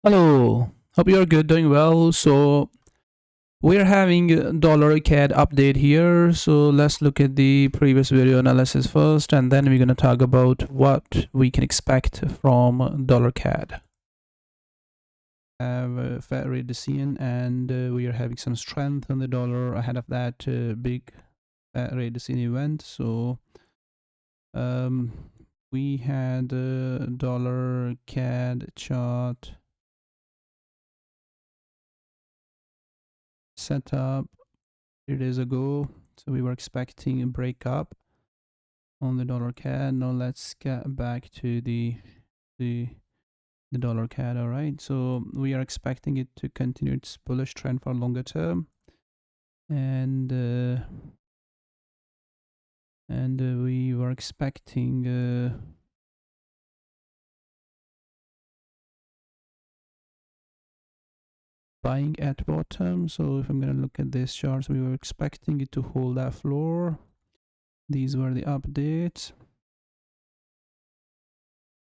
Hello, hope you're good, doing well. So we're having a dollar CAD update here. So let's look at the previous video analysis first, and then we're gonna talk about what we can expect from dollar CAD. Have a fat rate decision, and we are having some strength on the dollar ahead of that big fat rate decision event. So um, we had a dollar CAD chart set up 3 days ago, so we were expecting a breakup on the dollar CAD. Now let's get back to the the dollar CAD. All right, so we are expecting it to continue its bullish trend for longer term, and we were expecting buying at bottom. So if I'm gonna look at this chart, so we were expecting it to hold that floor. These were the updates.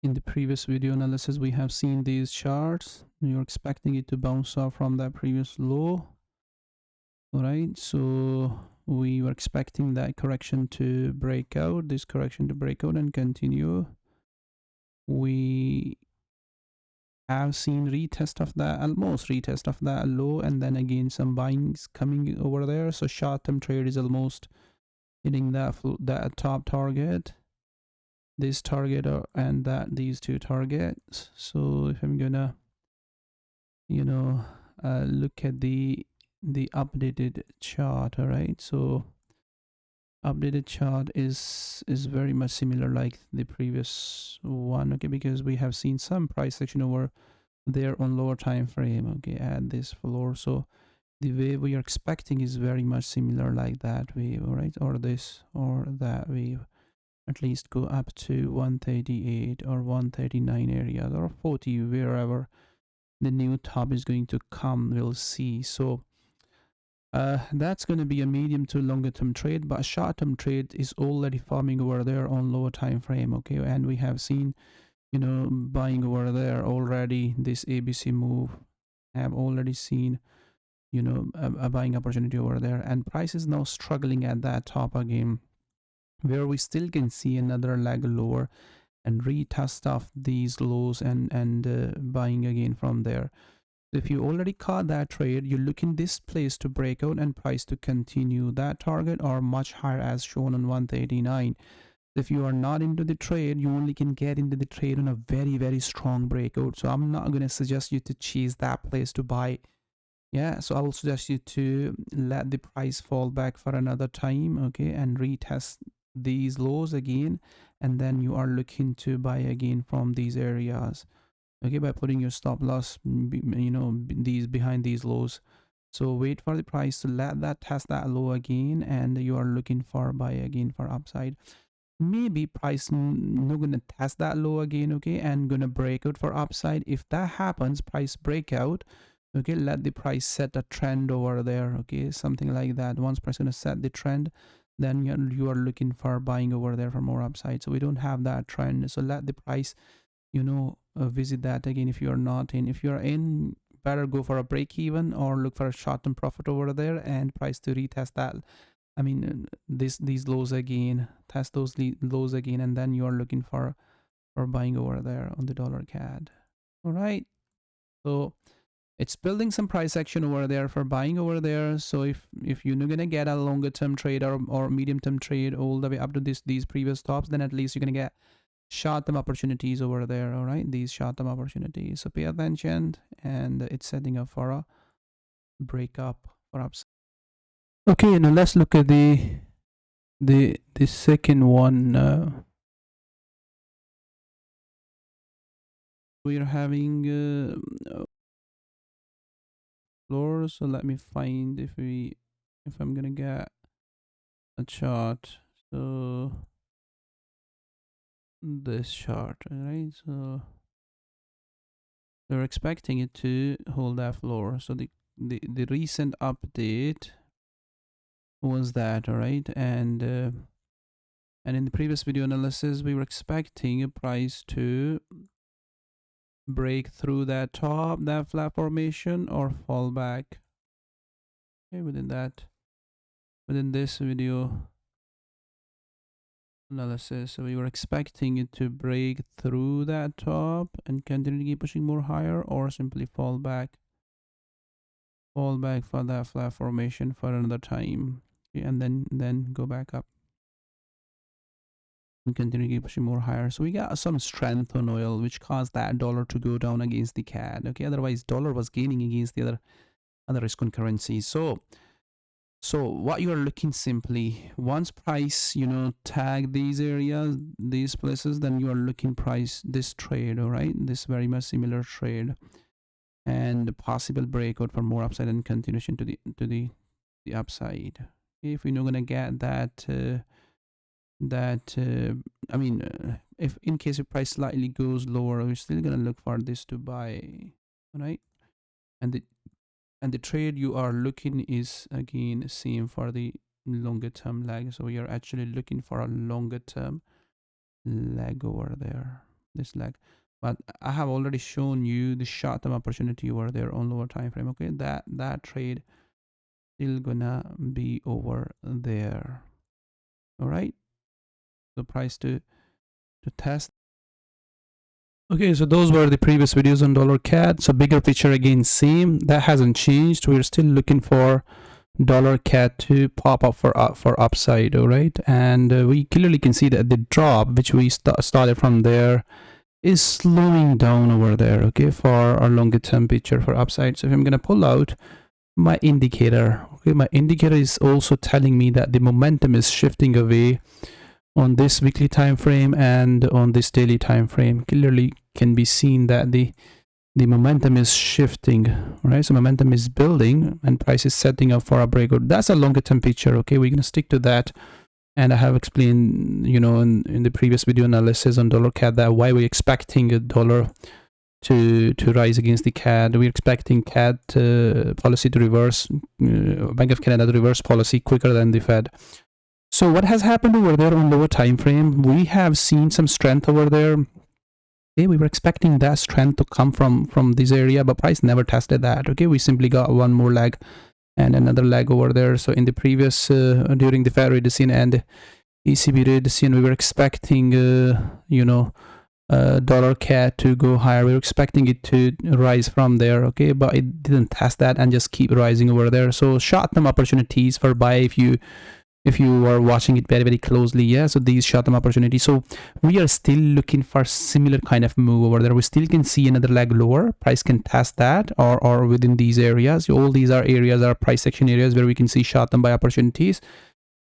In the previous video analysis, we have seen these charts. You're expecting it to bounce off from that previous low. All right, so we were expecting that correction to break out, this correction to break out and continue. We have seen retest of that, almost retest of that low, and then again some buyings coming over there. So short-term trade is almost hitting that top target, this target, and these two targets. So if I'm gonna look at the updated chart, all right, so updated chart is very much similar like the previous one, okay, because we have seen some price action over there on lower time frame, okay, at this floor. So the wave we are expecting is very much similar like that wave, all right, or this or that wave, at least go up to 138 or 139 areas or 40, wherever the new top is going to come, we'll see. So that's going to be a medium to longer term trade, but a short term trade is already forming over there on lower time frame, okay, and we have seen buying over there already. This ABC move have already seen a buying opportunity over there, and price is now struggling at that top again, where we still can see another leg lower and retest off these lows and buying again from there. If you already caught that trade, you look in this place to break out and price to continue that target or much higher as shown on 139. If you are not into the trade, you only can get into the trade on a very strong breakout. So I'm not going to suggest you to chase that place to buy. Yeah, so I will suggest you to let the price fall back for another time, okay, and retest these lows again, and then you are looking to buy again from these areas, okay, by putting your stop loss these behind these lows. So wait for the price to let that test that low again, and you are looking for buy again for upside. Maybe price not gonna test that low again, okay, and gonna break out for upside. If that happens, price breakout, okay, let the price set a trend over there, okay, something like that. Once price gonna set the trend, then you are looking for buying over there for more upside. So we don't have that trend, so let the price visit that again. If you're not in, if you're in, better go for a break even or look for a short-term profit over there and price to retest that. I mean, these lows again, test those lows again, and then you are looking for buying over there on the dollar CAD. All right, so it's building some price action over there for buying over there. So if you're not gonna get a longer term trade or medium term trade all the way up to these previous tops, then at least you're gonna get short-term opportunities over there. All right, these short-term opportunities, so pay attention, and it's setting up for a breakup for ups. Okay, now let's look at the second one. We're having floor, so let me find if I'm gonna get a chart. So this chart, all right, so we're expecting it to hold that floor. So the recent update was that, all right, and in the previous video analysis we were expecting a price to break through that top, that flat formation, or fall back. Okay, within this video analysis, so we were expecting it to break through that top and continue to keep pushing more higher, or simply fall back for that flat formation for another time. Okay, and then go back up and continue to keep pushing more higher. So we got some strength on oil, which caused that dollar to go down against the CAD. Okay, otherwise dollar was gaining against the other risk on currencies. So what you are looking, simply once price tag these areas, these places, then you are looking price this trade, all right, this very much similar trade, and possible breakout for more upside and continuation to the upside. If we're not gonna get that I mean, if in case the price slightly goes lower, we're still gonna look for this to buy, right? And the trade you are looking is again same for the longer term lag. So we are actually looking for a longer term lag over there, this lag. But I have already shown you the short term opportunity over there on lower time frame. Okay, that trade still gonna be over there. All right, the price to test. Okay, so those were the previous videos on dollar CAD. So bigger picture again same, that hasn't changed. We're still looking for dollar CAD to pop up for upside. All right, and we clearly can see that the drop which we started from there is slowing down over there, okay, for our longer term picture for upside. So if I'm gonna pull out my indicator, okay, my indicator is also telling me that the momentum is shifting away on this weekly time frame and on this daily time frame. Clearly can be seen that the momentum is shifting, right? So momentum is building and price is setting up for a breakout. That's a longer term picture. Okay, we're gonna stick to that, and I have explained in the previous video analysis on dollar CAD that why we're expecting a dollar to rise against the CAD. We're expecting CAD policy to reverse, Bank of Canada to reverse policy quicker than the Fed. So what has happened over there on lower time frame? We have seen some strength over there. Okay, we were expecting that strength to come from this area, but price never tested that. Okay, we simply got one more leg and another leg over there. So in the previous during the Fed rate decision and ECB rate decision, we were expecting dollar CAD to go higher. We were expecting it to rise from there, okay, but it didn't test that and just keep rising over there. So short-term opportunities for buy if you are watching it very closely. Yeah, so these short-term opportunities. So we are still looking for similar kind of move over there. We still can see another leg lower, price can test that, or within these areas. All these are areas, are price action areas where we can see short-term buy opportunities.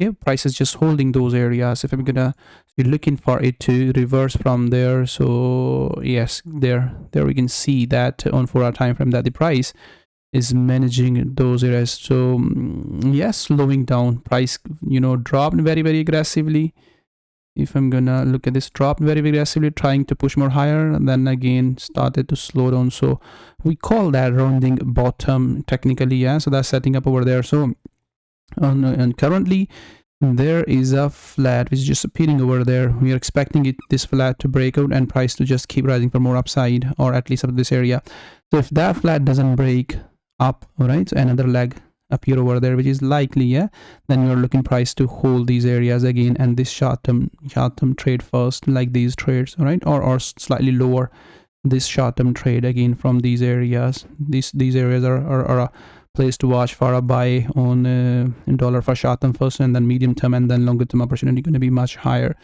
Yeah, price is just holding those areas. If I'm gonna be looking for it to reverse from there, so yes, there we can see that on 4-hour time frame that the price is managing those areas. So yes, slowing down. Price dropped very aggressively. If I'm gonna look at this, dropped very aggressively, trying to push more higher, and then again started to slow down. So we call that rounding bottom technically. Yeah, so that's setting up over there. So and currently there is a flat which is just appearing over there. We are expecting this flat to break out and price to just keep rising for more upside, or at least up to this area. So if that flat doesn't break up, all right, so another leg appear over there, which is likely, yeah, then you're looking price to hold these areas again, and this short-term trade first, like these trades, all right, or slightly lower this short-term trade again from these areas. These areas are a place to watch for a buy on in dollar for short-term first, and then medium-term, and then longer-term opportunity going to be much higher.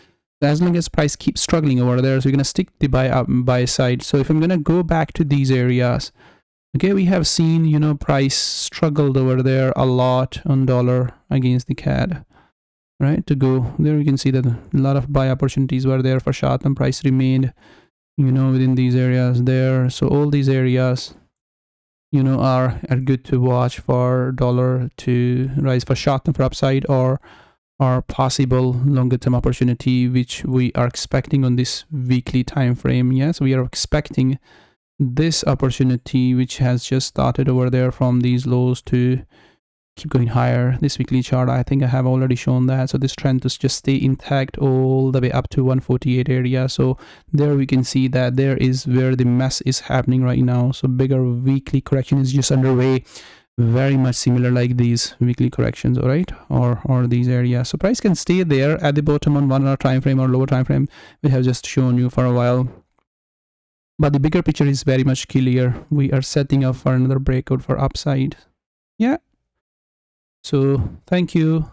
As long as price keeps struggling over there, so we're going to stick the buy side. So if I'm going to go back to these areas, okay, we have seen price struggled over there a lot on dollar against the CAD, right? To go there, you can see that a lot of buy opportunities were there for short-term. Price remained within these areas there. So all these areas are good to watch for dollar to rise for short-term for upside, or possible longer term opportunity, which we are expecting on this weekly time frame. Yes, we are expecting this opportunity, which has just started over there from these lows to keep going higher. This weekly chart, I think I have already shown that. So this trend to just stay intact all the way up to 148 area. So there we can see that there is where the mess is happening right now. So bigger weekly correction is just underway, very much similar like these weekly corrections, all right, or these areas. So price can stay there at the bottom on 1 hour time frame or lower time frame. We have just shown you for a while, but the bigger picture is very much clear. We are setting up for another breakout for upside. Yeah. So thank you.